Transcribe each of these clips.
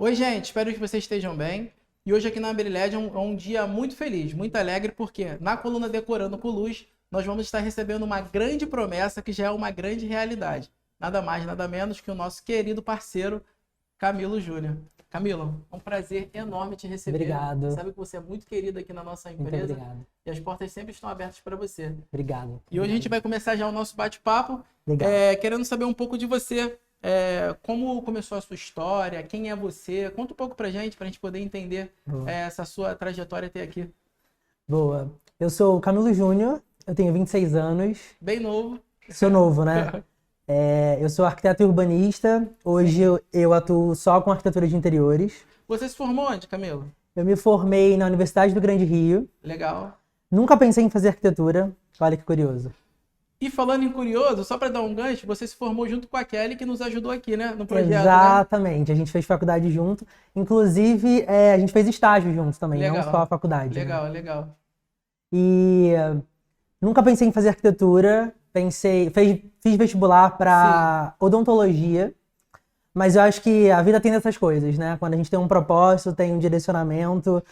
Oi, gente, espero que vocês estejam bem. E hoje aqui na Abililed é um dia muito feliz, muito alegre, porque na coluna Decorando com Luz, nós vamos estar recebendo uma grande promessa que já é uma grande realidade. Nada mais, nada menos que o nosso querido parceiro, Camilo Júnior. Camilo, é um prazer enorme te receber. Obrigado. Sabe que você é muito querido aqui na nossa Muito empresa. obrigado. E as portas sempre estão abertas para você. Obrigado. E hoje a gente vai começar já o nosso bate-papo, Legal. querendo saber um pouco de você. Como começou a sua história, quem é você? Conta um pouco pra gente poder entender essa sua trajetória até aqui. Boa. Eu sou o Camilo Júnior, eu tenho 26 anos. Bem novo. Sou novo, né? Eu sou arquiteto e urbanista. Hoje eu atuo só com arquitetura de interiores. Você se formou onde, Camilo? Eu me formei na Universidade do Grande Rio. Legal. Nunca pensei em fazer arquitetura. Olha que curioso. E falando em curioso, só para dar um gancho, você se formou junto com a Kelly, que nos ajudou aqui, né? No projeto, Exatamente. A gente fez faculdade junto. Inclusive, a gente fez estágio juntos também, Legal. não só a faculdade. Legal, né? legal. E nunca pensei em fazer arquitetura. Fiz vestibular para odontologia. Mas eu acho que a vida tem dessas coisas, né? Quando a gente tem um propósito, tem um direcionamento,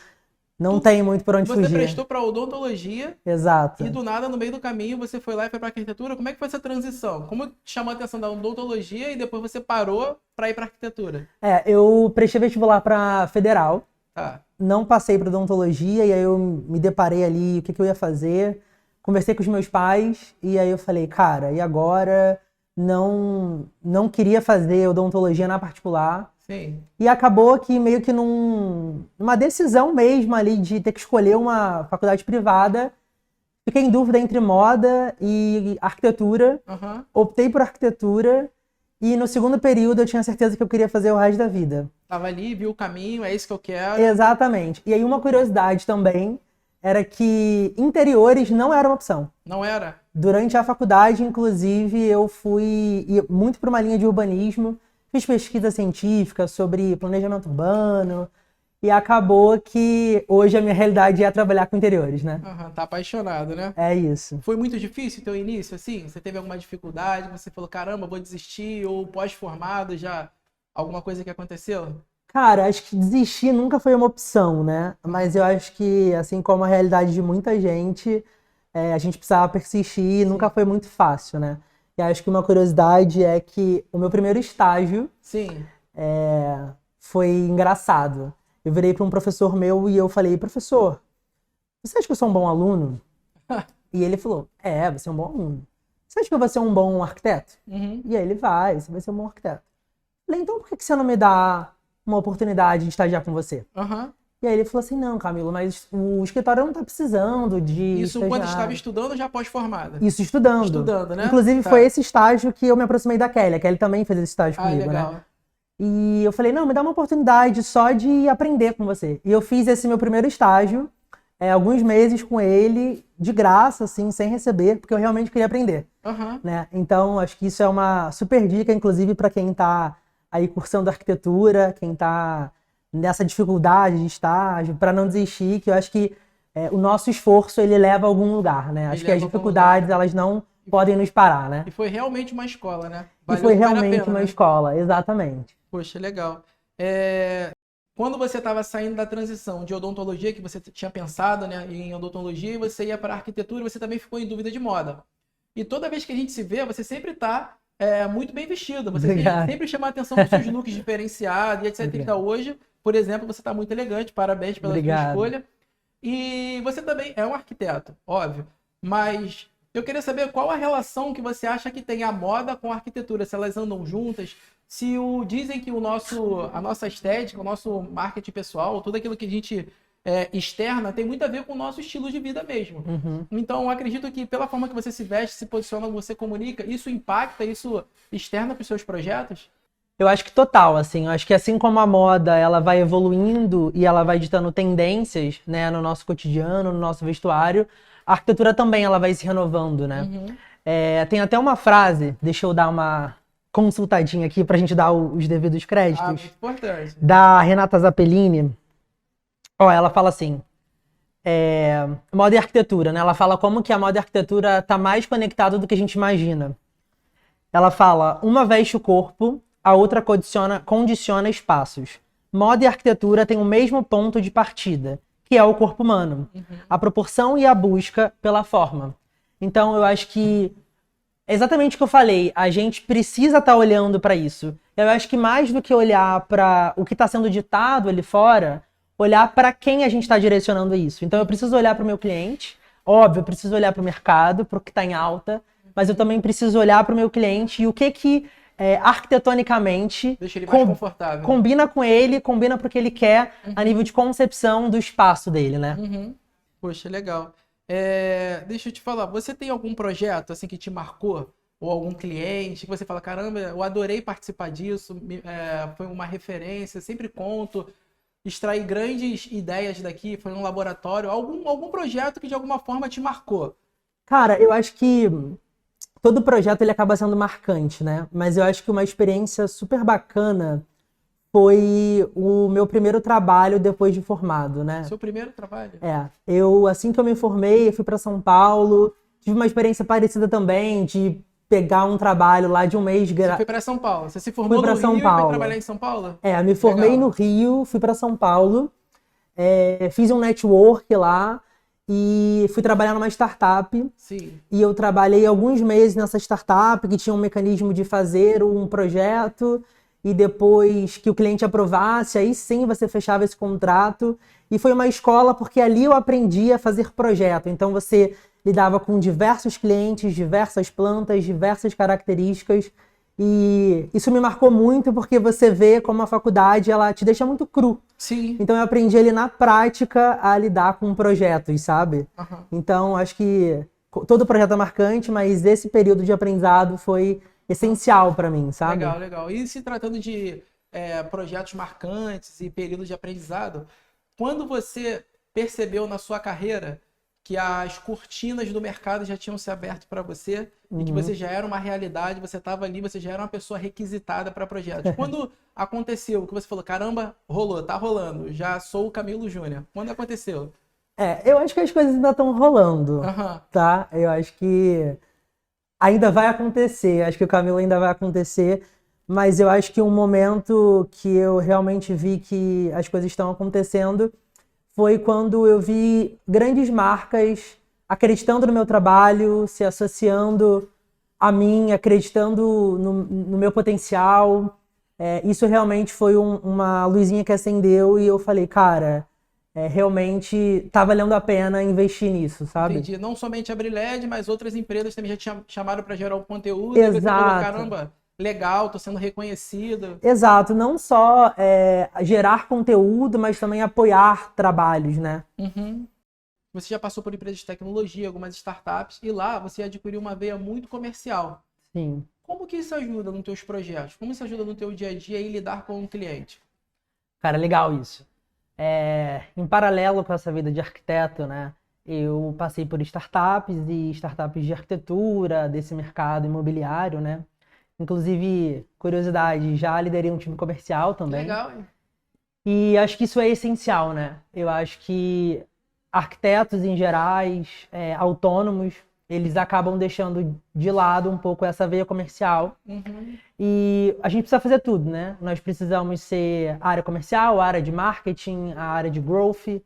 não tem muito por onde Você fugir. prestou para odontologia. Exato. E do nada, no meio do caminho, você foi lá e foi para arquitetura. Como é que foi essa transição? Como chamou a atenção da odontologia e depois você parou para ir para arquitetura? Eu prestei vestibular para federal. Tá. Não passei para odontologia e aí eu me deparei ali, o que eu ia fazer. Conversei com os meus pais e aí eu falei, cara, e agora? Não queria fazer odontologia na particular. Sim. E acabou que meio que numa decisão mesmo ali de ter que escolher uma faculdade privada, fiquei em dúvida entre moda e arquitetura. Uhum. Optei por arquitetura e no segundo período eu tinha certeza que eu queria fazer o resto da vida. Tava ali, viu o caminho, é isso que eu quero. Exatamente. E aí uma curiosidade também era que interiores não era uma opção. Não era? Durante a faculdade, inclusive, eu fui muito para uma linha de urbanismo, fiz pesquisa científica sobre planejamento urbano e acabou que hoje a minha realidade é trabalhar com interiores, né? Uhum, tá apaixonado, né? É isso. Foi muito difícil o teu início, assim? Você teve alguma dificuldade? Você falou, caramba, vou desistir? Ou pós-formado já alguma coisa que aconteceu? Cara, acho que desistir nunca foi uma opção, né? Mas eu acho que, assim como a realidade de muita gente, a gente precisava persistir e nunca foi muito fácil, né? E acho que uma curiosidade é que o meu primeiro estágio Sim. foi engraçado. Eu virei para um professor meu e eu falei, professor, você acha que eu sou um bom aluno? E ele falou, você é um bom aluno. Você acha que eu vou ser um bom arquiteto? Uhum. E aí você vai ser um bom arquiteto. Eu falei, então por que você não me dá uma oportunidade de estagiar com você? Uhum. E aí ele falou assim, não, Camilo, mas o escritório não tá precisando de Isso quando estagiário. estava estudando ou já pós-formada? Isso, estudando. Estudando, né? Inclusive Tá. foi esse estágio que eu me aproximei da Kelly. A Kelly também fez esse estágio comigo, legal. né? E eu falei, não, me dá uma oportunidade só de aprender com você. E eu fiz esse meu primeiro estágio, alguns meses com ele, de graça, assim, sem receber, porque eu realmente queria aprender. Uhum. Né? Então, acho que isso é uma super dica, inclusive, para quem tá aí cursando arquitetura, quem tá nessa dificuldade de estágio, para não desistir, que eu acho que o nosso esforço, ele leva a algum lugar, né? Acho que as dificuldades, elas não podem nos parar, né? E foi realmente uma escola, né? E foi realmente uma escola, exatamente. Poxa, legal. Quando você estava saindo da transição de odontologia, que você tinha pensado, né, em odontologia, e você ia para arquitetura, você também ficou em dúvida de moda. E toda vez que a gente se vê, você sempre está muito bem vestido. Você sempre chama a atenção com seus looks diferenciados e etc. Então, hoje, por exemplo, você está muito elegante. Parabéns pela sua escolha. E você também é um arquiteto, óbvio. Mas eu queria saber qual a relação que você acha que tem a moda com a arquitetura. Se elas andam juntas. Dizem que a nossa estética, o nosso marketing pessoal, tudo aquilo que a gente externa tem muito a ver com o nosso estilo de vida mesmo. Uhum. Então, eu acredito que pela forma que você se veste, se posiciona, você comunica, isso impacta, isso externa para os seus projetos? Eu acho que total, assim. Eu acho que assim como a moda, ela vai evoluindo e ela vai ditando tendências, né, no nosso cotidiano, no nosso vestuário, a arquitetura também ela vai se renovando, né? Uhum. Tem até uma frase, deixa eu dar uma consultadinha aqui pra gente dar os devidos créditos. Muito importante. Da Renata Zappellini. Ela fala assim, moda e arquitetura, né? Ela fala como que a moda e a arquitetura tá mais conectada do que a gente imagina. Ela fala, uma veste o corpo, a outra condiciona espaços. moda e arquitetura têm o mesmo ponto de partida, que é o corpo humano. A proporção e a busca pela forma. Então, eu acho que é exatamente o que eu falei, a gente precisa estar olhando para isso. Eu acho que mais do que olhar para o que está sendo ditado ali fora, olhar para quem a gente está direcionando isso. Então eu preciso olhar para o meu cliente, óbvio, eu preciso olhar para o mercado, para o que está em alta, mas eu também preciso olhar para o meu cliente e o que arquitetonicamente Deixa ele mais confortável. combina com ele, combina para o que ele quer a nível de concepção do espaço dele, né? Poxa, legal. Deixa eu te falar, você tem algum projeto assim que te marcou? Ou algum cliente que você fala, caramba, eu adorei participar disso, foi uma referência, sempre conto, extrair grandes ideias daqui, foi um laboratório, algum projeto que de alguma forma te marcou? Cara, eu acho que todo projeto ele acaba sendo marcante, né? Mas eu acho que uma experiência super bacana foi o meu primeiro trabalho depois de formado, né? Seu primeiro trabalho? Assim que eu me formei, eu fui para São Paulo, tive uma experiência parecida também, de pegar um trabalho lá de um mês. Você foi para São Paulo? Você se formou Fui pra no São Rio e Paulo. foi trabalhar em São Paulo? Me formei Legal. no Rio, fui para São Paulo, fiz um network lá e fui trabalhar numa startup. Sim. E eu trabalhei alguns meses nessa startup que tinha um mecanismo de fazer um projeto e depois que o cliente aprovasse, aí sim você fechava esse contrato. E foi uma escola porque ali eu aprendi a fazer projeto. Então você lidava com diversos clientes, diversas plantas, diversas características. E isso me marcou muito porque você vê como a faculdade ela te deixa muito cru. Sim. Então eu aprendi ali na prática a lidar com projetos, sabe? Então acho que todo projeto é marcante, mas esse período de aprendizado foi essencial para mim, sabe? Legal, legal. E se tratando de projetos marcantes e períodos de aprendizado, quando você percebeu na sua carreira que as cortinas do mercado já tinham se aberto para você e que você já era uma realidade, você estava ali, você já era uma pessoa requisitada para projetos. Quando aconteceu que você falou, caramba, rolou, tá rolando, já sou o Camilo Júnior. Quando aconteceu? Eu acho que as coisas ainda estão rolando, tá? Eu acho que ainda vai acontecer, acho que o Camilo ainda vai acontecer, mas eu acho que um momento que eu realmente vi que as coisas estão acontecendo foi quando eu vi grandes marcas acreditando no meu trabalho, se associando a mim, acreditando no meu potencial. Isso realmente foi uma luzinha que acendeu e eu falei, cara, realmente tá valendo a pena investir nisso, sabe? Entendi. Não somente a Briled, mas outras empresas também já te chamaram para gerar o conteúdo. E você falou, caramba, legal, tô sendo reconhecido. Exato, não só gerar conteúdo, mas também apoiar trabalhos, né? Você já passou por empresas de tecnologia, algumas startups, e lá você adquiriu uma veia muito comercial. Sim. Como que isso ajuda nos teus projetos? Como isso ajuda no teu dia a dia em lidar com o cliente? Cara, legal isso. Em paralelo com essa vida de arquiteto, né? Eu passei por startups e startups de arquitetura, desse mercado imobiliário, né? Inclusive, curiosidade, já liderei um time comercial também. Legal, hein? E acho que isso é essencial, né? Eu acho que arquitetos em gerais, autônomos, eles acabam deixando de lado um pouco essa veia comercial. E a gente precisa fazer tudo, né? Nós precisamos ser a área comercial, a área de marketing, a área de growth.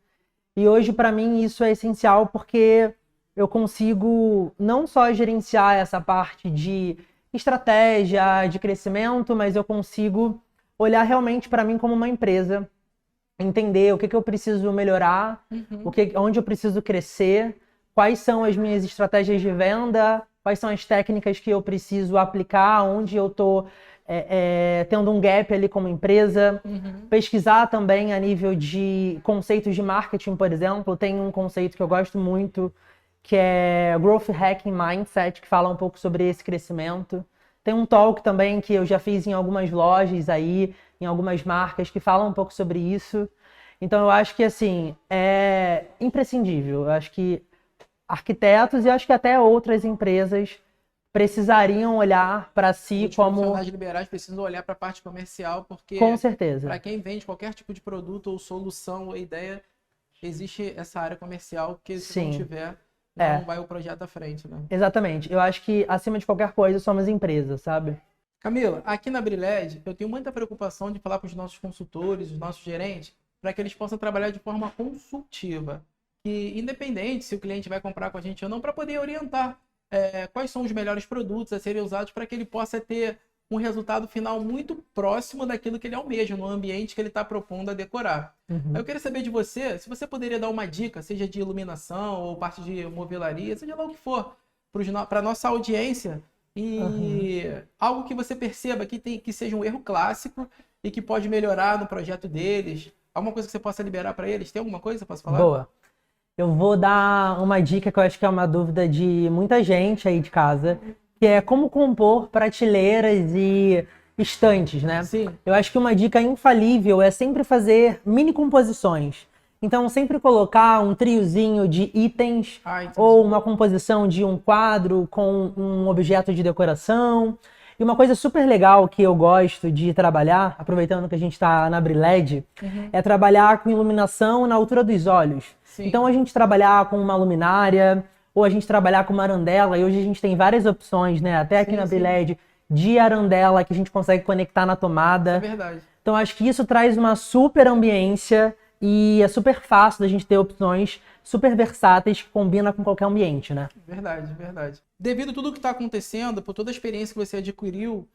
E hoje, para mim, isso é essencial porque eu consigo não só gerenciar essa parte de estratégia, de crescimento, mas eu consigo olhar realmente para mim como uma empresa, entender o que eu preciso melhorar, onde eu preciso crescer, quais são as minhas estratégias de venda, quais são as técnicas que eu preciso aplicar, onde eu estou tendo um gap ali como empresa. Pesquisar também a nível de conceitos de marketing, por exemplo. Tem um conceito que eu gosto muito, que é Growth Hacking Mindset, que fala um pouco sobre esse crescimento. Tem um talk também que eu já fiz em algumas lojas aí, em algumas marcas, que falam um pouco sobre isso. Então eu acho que, assim, é imprescindível. Eu acho que arquitetos e acho que até outras empresas precisariam olhar para si Os como... profissionais liberais precisam olhar para a parte comercial, porque Com certeza. para quem vende qualquer tipo de produto ou solução ou ideia, existe essa área comercial que se não tiver, não vai o projeto à frente, né? Exatamente. Eu acho que, acima de qualquer coisa, somos empresas, sabe? Camila, aqui na Briled, eu tenho muita preocupação de falar para os nossos consultores, os nossos gerentes, para que eles possam trabalhar de forma consultiva. E independente se o cliente vai comprar com a gente ou não, para poder orientar quais são os melhores produtos a serem usados para que ele possa ter um resultado final muito próximo daquilo que ele almeja, no ambiente que ele está propondo a decorar. Eu queria saber de você, se você poderia dar uma dica, seja de iluminação ou parte de movelaria, seja lá o que for, para a nossa audiência, e algo que você perceba que seja um erro clássico e que pode melhorar no projeto deles. Alguma coisa que você possa liberar para eles? Tem alguma coisa que você possa falar? Boa. Eu vou dar uma dica que eu acho que é uma dúvida de muita gente aí de casa, que é como compor prateleiras e estantes, né? Sim. Eu acho que uma dica infalível é sempre fazer mini composições. Então, sempre colocar um triozinho de itens ou uma composição de um quadro com um objeto de decoração. E uma coisa super legal que eu gosto de trabalhar, aproveitando que a gente está na Briled, é trabalhar com iluminação na altura dos olhos. Sim. Então, a gente trabalhar com uma luminária, ou a gente trabalhar com uma arandela, e hoje a gente tem várias opções, né? Até aqui na Briled, de arandela que a gente consegue conectar na tomada. É verdade. Então, acho que isso traz uma super ambiência e é super fácil da gente ter opções super versáteis que combinam com qualquer ambiente, né? Verdade, verdade. Devido a tudo que está acontecendo, por toda a experiência que você adquiriu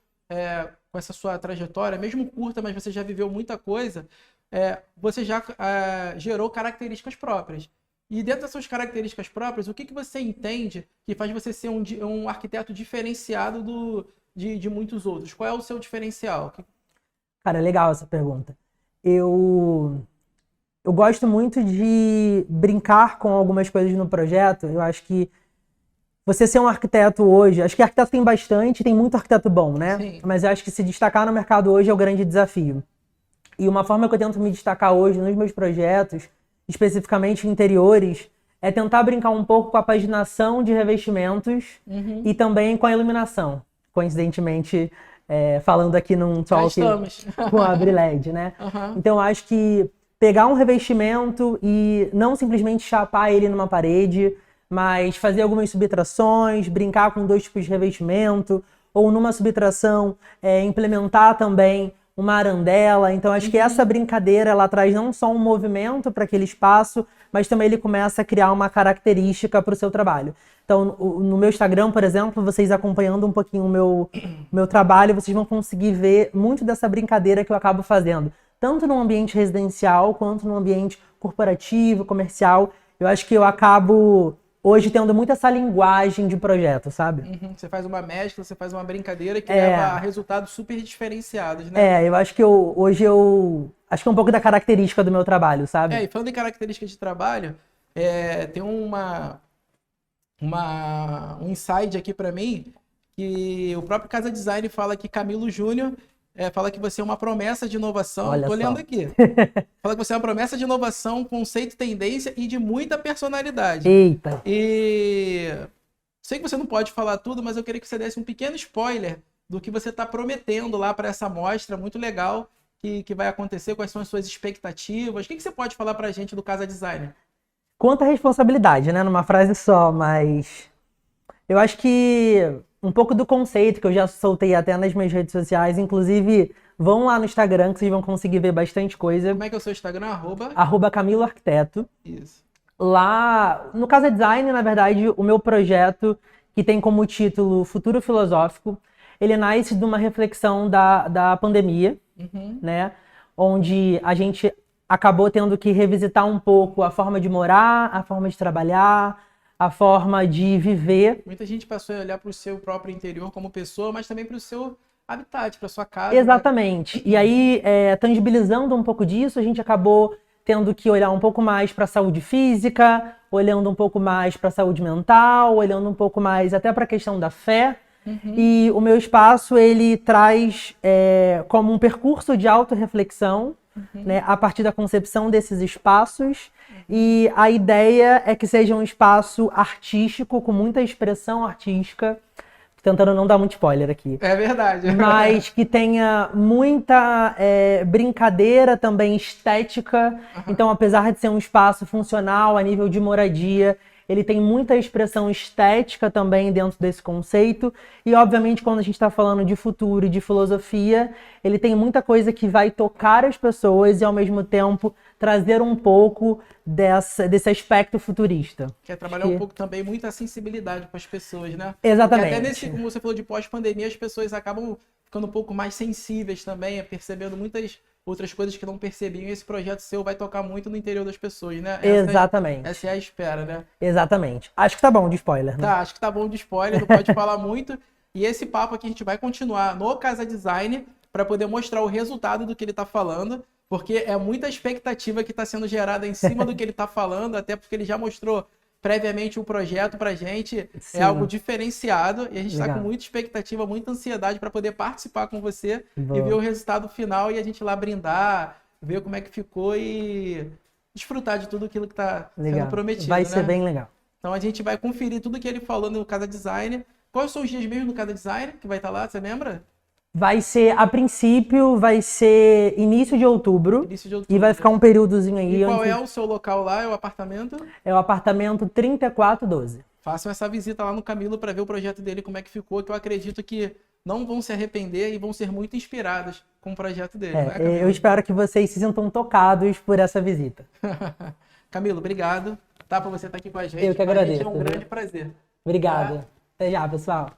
com essa sua trajetória, mesmo curta, mas você já viveu muita coisa, você já gerou características próprias. E dentro das suas características próprias, o que você entende que faz você ser um arquiteto diferenciado de muitos outros? Qual é o seu diferencial? Cara, é legal essa pergunta. Eu gosto muito de brincar com algumas coisas no projeto. Eu acho que você ser um arquiteto hoje... Acho que arquiteto tem bastante, tem muito arquiteto bom, né? Sim. Mas eu acho que se destacar no mercado hoje é o grande desafio. E uma forma que eu tento me destacar hoje nos meus projetos, especificamente interiores, é tentar brincar um pouco com a paginação de revestimentos e também com a iluminação. Coincidentemente, falando aqui num talk com a Briled, né? Então, eu acho que pegar um revestimento e não simplesmente chapar ele numa parede, mas fazer algumas subtrações, brincar com 2 tipos de revestimento, ou numa subtração implementar também uma arandela. Então, acho que essa brincadeira, ela traz não só um movimento para aquele espaço, mas também ele começa a criar uma característica para o seu trabalho. Então, no meu Instagram, por exemplo, vocês acompanhando um pouquinho o meu trabalho, vocês vão conseguir ver muito dessa brincadeira que eu acabo fazendo, tanto no ambiente residencial, quanto no ambiente corporativo, comercial. Eu acho que eu acabo hoje tendo muito essa linguagem de projeto, sabe? Você faz uma mescla, você faz uma brincadeira que leva a resultados super diferenciados, né? Eu acho que hoje acho que é um pouco da característica do meu trabalho, sabe? E falando em características de trabalho, tem um insight aqui para mim, que o próprio Casa Design fala que Camilo Júnior fala que você é uma promessa de inovação. Olha Tô só. lendo aqui. Fala que você é uma promessa de inovação, conceito, tendência e de muita personalidade. Eita! E sei que você não pode falar tudo, mas eu queria que você desse um pequeno spoiler do que você está prometendo lá para essa mostra muito legal que vai acontecer, quais são as suas expectativas. O que você pode falar para a gente do Casa Design? Quanta responsabilidade, né? Numa frase só, mas eu acho que um pouco do conceito que eu já soltei até nas minhas redes sociais, inclusive vão lá no Instagram que vocês vão conseguir ver bastante coisa. Como é que é o seu Instagram? @Camilo Arquiteto. Isso. Lá, no Casa Design, na verdade, o meu projeto, que tem como título Futuro Filosófico, ele nasce de uma reflexão da pandemia, né? Onde a gente acabou tendo que revisitar um pouco a forma de morar, a forma de trabalhar, a forma de viver. Muita gente passou a olhar para o seu próprio interior como pessoa, mas também para o seu habitat, para sua casa. Exatamente. Né? E aí, tangibilizando um pouco disso, a gente acabou tendo que olhar um pouco mais para a saúde física, olhando um pouco mais para a saúde mental, olhando um pouco mais até para a questão da fé. E o meu espaço, ele traz como um percurso de autorreflexão, né, a partir da concepção desses espaços. E a ideia é que seja um espaço artístico, com muita expressão artística, tentando não dar muito spoiler aqui. É verdade. Mas que tenha muita brincadeira também estética. Então, apesar de ser um espaço funcional a nível de moradia, ele tem muita expressão estética também dentro desse conceito, e obviamente quando a gente está falando de futuro e de filosofia, ele tem muita coisa que vai tocar as pessoas e ao mesmo tempo trazer um pouco desse aspecto futurista. Quer trabalhar um pouco também muita sensibilidade com as pessoas, né? Exatamente. Porque até nesse, como você falou, de pós-pandemia, as pessoas acabam ficando um pouco mais sensíveis também, percebendo muitas outras coisas que não percebiam, e esse projeto seu vai tocar muito no interior das pessoas, né? Exatamente. Essa é a espera, né? Exatamente. Acho que tá bom de spoiler, né? Tá, acho que tá bom de spoiler, não pode falar muito. E esse papo aqui a gente vai continuar no Casa Design para poder mostrar o resultado do que ele tá falando, porque é muita expectativa que está sendo gerada em cima do que ele está falando, até porque ele já mostrou previamente o projeto pra gente. Sim. É algo diferenciado e a gente está Legal. com muita expectativa, muita ansiedade para poder participar com você Boa. e ver o resultado final e a gente lá brindar, ver como é que ficou e desfrutar de tudo aquilo que está sendo prometido. Vai né? ser bem legal. Então a gente vai conferir tudo que ele falou no Casa Design. Quais são os dias mesmo no Casa Design que vai estar lá, você lembra? Vai ser, a princípio, vai ser início de outubro. Início de outubro. E vai ficar um períodozinho aí. E qual é o seu local lá? É o apartamento? É o apartamento 3412. Façam essa visita lá no Camilo para ver o projeto dele, como é que ficou, que eu acredito que não vão se arrepender e vão ser muito inspirados com o projeto dele. Né, Camilo? Eu espero que vocês se sintam tocados por essa visita. Camilo, obrigado. Tá, por você estar aqui com a gente. Eu que agradeço. É um grande prazer. Obrigado. Até já, pessoal.